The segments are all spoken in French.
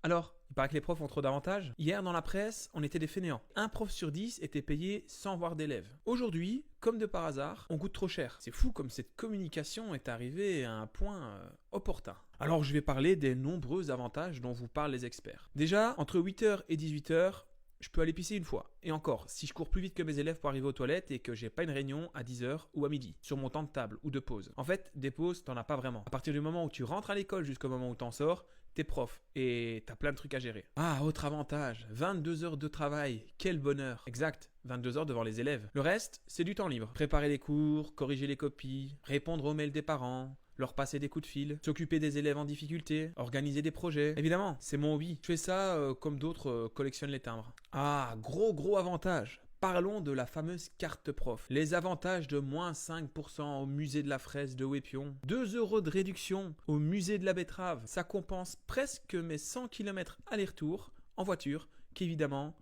Alors, il paraît que les profs ont trop d'avantages. Hier, dans la presse, on était des fainéants. Un prof sur 10 était payé sans voir d'élèves. Aujourd'hui, comme de par hasard, on coûte trop cher. C'est fou comme cette communication est arrivée à un point opportun. Alors, je vais parler des nombreux avantages dont vous parlent les experts. Déjà, entre 8h et 18h, je peux aller pisser une fois. Et encore, si je cours plus vite que mes élèves pour arriver aux toilettes et que j'ai pas une réunion à 10h ou à midi, sur mon temps de table ou de pause. En fait, des pauses, t'en as pas vraiment. À partir du moment où tu rentres à l'école jusqu'au moment où t'en sors, t'es prof et t'as plein de trucs à gérer. Ah, autre avantage, 22 heures de travail, quel bonheur. Exact, 22 heures devant les élèves. Le reste, c'est du temps libre. Préparer les cours, corriger les copies, répondre aux mails des parents, leur passer des coups de fil, s'occuper des élèves en difficulté, organiser des projets. Évidemment, c'est mon hobby. Je fais ça comme d'autres collectionnent les timbres. Ah, gros avantage. Parlons de la fameuse carte prof. Les avantages de moins 5% au musée de la fraise de Wépion, 2 euros de réduction au musée de la betterave. Ça compense presque mes 100 km aller-retour en voiture qu'évidemment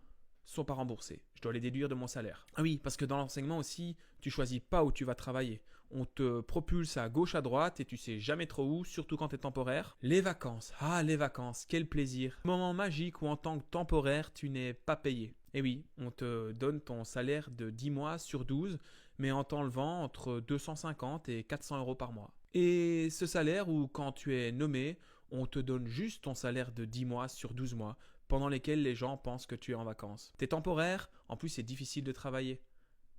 sont pas remboursés. Je dois les déduire de mon salaire. Ah oui, parce que dans l'enseignement aussi, tu choisis pas où tu vas travailler. On te propulse à gauche, à droite et tu sais jamais trop où, surtout quand t'es temporaire. Les vacances. Ah, les vacances, quel plaisir. Moment magique où en tant que temporaire, tu n'es pas payé. Et oui, on te donne ton salaire de 10 mois sur 12, mais en t'enlevant entre 250 et 400 euros par mois. Et ce salaire où quand tu es nommé, on te donne juste ton salaire de 10 mois sur 12 mois, pendant lesquels les gens pensent que tu es en vacances. T'es temporaire, en plus c'est difficile de travailler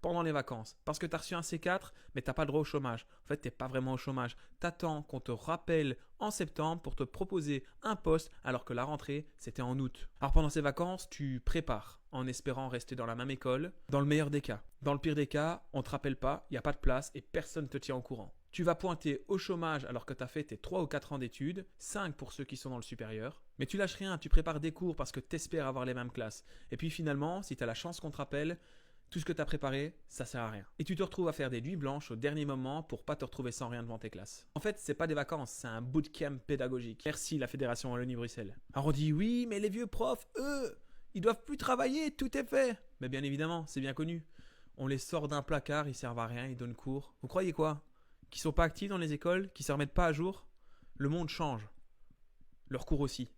pendant les vacances. Parce que tu as reçu un C4, mais tu n'as pas le droit au chômage. En fait, tu n'es pas vraiment au chômage. Tu attends qu'on te rappelle en septembre pour te proposer un poste alors que la rentrée, c'était en août. Alors pendant ces vacances, tu prépares en espérant rester dans la même école, dans le meilleur des cas. Dans le pire des cas, on ne te rappelle pas, il n'y a pas de place et personne ne te tient au courant. Tu vas pointer au chômage alors que tu as fait tes 3 ou 4 ans d'études, 5 pour ceux qui sont dans le supérieur. Mais tu lâches rien, tu prépares des cours parce que tu espères avoir les mêmes classes. Et puis finalement, si tu as la chance qu'on te rappelle, tout ce que tu as préparé, ça sert à rien. Et tu te retrouves à faire des nuits blanches au dernier moment pour pas te retrouver sans rien devant tes classes. En fait, c'est pas des vacances, c'est un bootcamp pédagogique. Merci la Fédération Wallonie-Bruxelles. Alors on dit oui, mais les vieux profs, eux, ils doivent plus travailler, tout est fait. Mais bien évidemment, c'est bien connu. On les sort d'un placard, ils servent à rien, ils donnent cours. Vous croyez quoi? Qu'ils sont pas actifs dans les écoles, qu'ils se remettent pas à jour? Le monde change. Leurs cours aussi.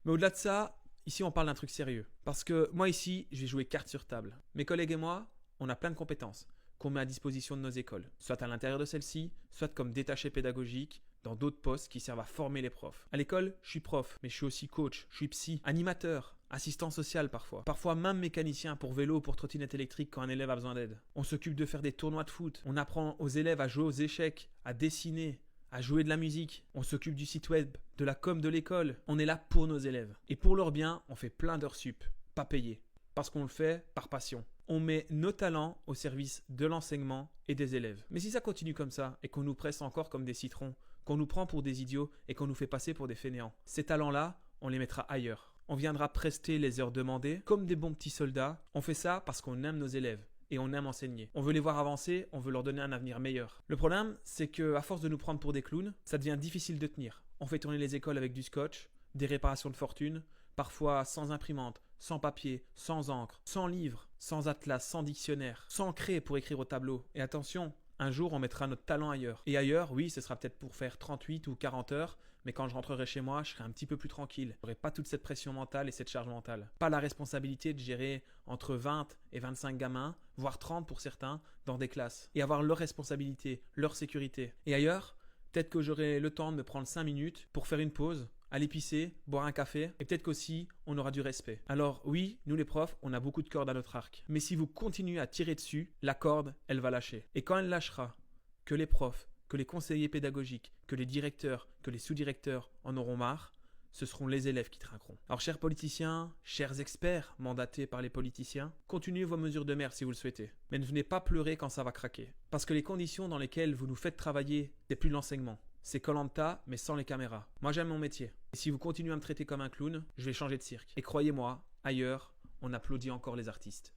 Mais au-delà de ça, ici, on parle d'un truc sérieux. Parce que moi, ici, je vais jouer carte sur table. Mes collègues et moi, on a plein de compétences qu'on met à disposition de nos écoles. Soit à l'intérieur de celles-ci, soit comme détachés pédagogiques dans d'autres postes qui servent à former les profs. À l'école, je suis prof, mais je suis aussi coach, je suis psy, animateur, assistant social parfois. Parfois même mécanicien pour vélo ou pour trottinette électrique quand un élève a besoin d'aide. On s'occupe de faire des tournois de foot. On apprend aux élèves à jouer aux échecs, à dessiner, à jouer de la musique. On s'occupe du site web, de la com de l'école. On est là pour nos élèves. Et pour leur bien, on fait plein d'heures sup, pas payées. Parce qu'on le fait par passion. On met nos talents au service de l'enseignement et des élèves. Mais si ça continue comme ça et qu'on nous presse encore comme des citrons, qu'on nous prend pour des idiots et qu'on nous fait passer pour des fainéants, ces talents-là, on les mettra ailleurs. On viendra prester les heures demandées comme des bons petits soldats. On fait ça parce qu'on aime nos élèves. Et on aime enseigner. On veut les voir avancer, on veut leur donner un avenir meilleur. Le problème, c'est qu'à force de nous prendre pour des clowns, ça devient difficile de tenir. On fait tourner les écoles avec du scotch, des réparations de fortune, parfois sans imprimante, sans papier, sans encre, sans livre, sans atlas, sans dictionnaire, sans craie pour écrire au tableau. Et attention, un jour on mettra notre talent ailleurs. Et ailleurs, oui, ce sera peut-être pour faire 38 ou 40 heures, mais quand je rentrerai chez moi, je serai un petit peu plus tranquille. Je n'aurai pas toute cette pression mentale et cette charge mentale. Pas la responsabilité de gérer entre 20 et 25 gamins, voire 30 pour certains, dans des classes. Et avoir leur responsabilité, leur sécurité. Et ailleurs, peut-être que j'aurai le temps de me prendre 5 minutes pour faire une pause, aller pisser, boire un café, et peut-être qu'aussi, on aura du respect. Alors oui, nous les profs, on a beaucoup de cordes à notre arc. Mais si vous continuez à tirer dessus, la corde, elle va lâcher. Et quand elle lâchera, que les profs, que les conseillers pédagogiques, que les directeurs, que les sous-directeurs en auront marre, ce seront les élèves qui trinqueront. Alors chers politiciens, chers experts mandatés par les politiciens, continuez vos mesures de merde si vous le souhaitez. Mais ne venez pas pleurer quand ça va craquer. Parce que les conditions dans lesquelles vous nous faites travailler, c'est plus de l'enseignement. C'est Koh-Lanta, mais sans les caméras. Moi j'aime mon métier. Et si vous continuez à me traiter comme un clown, je vais changer de cirque. Et croyez-moi, ailleurs, on applaudit encore les artistes.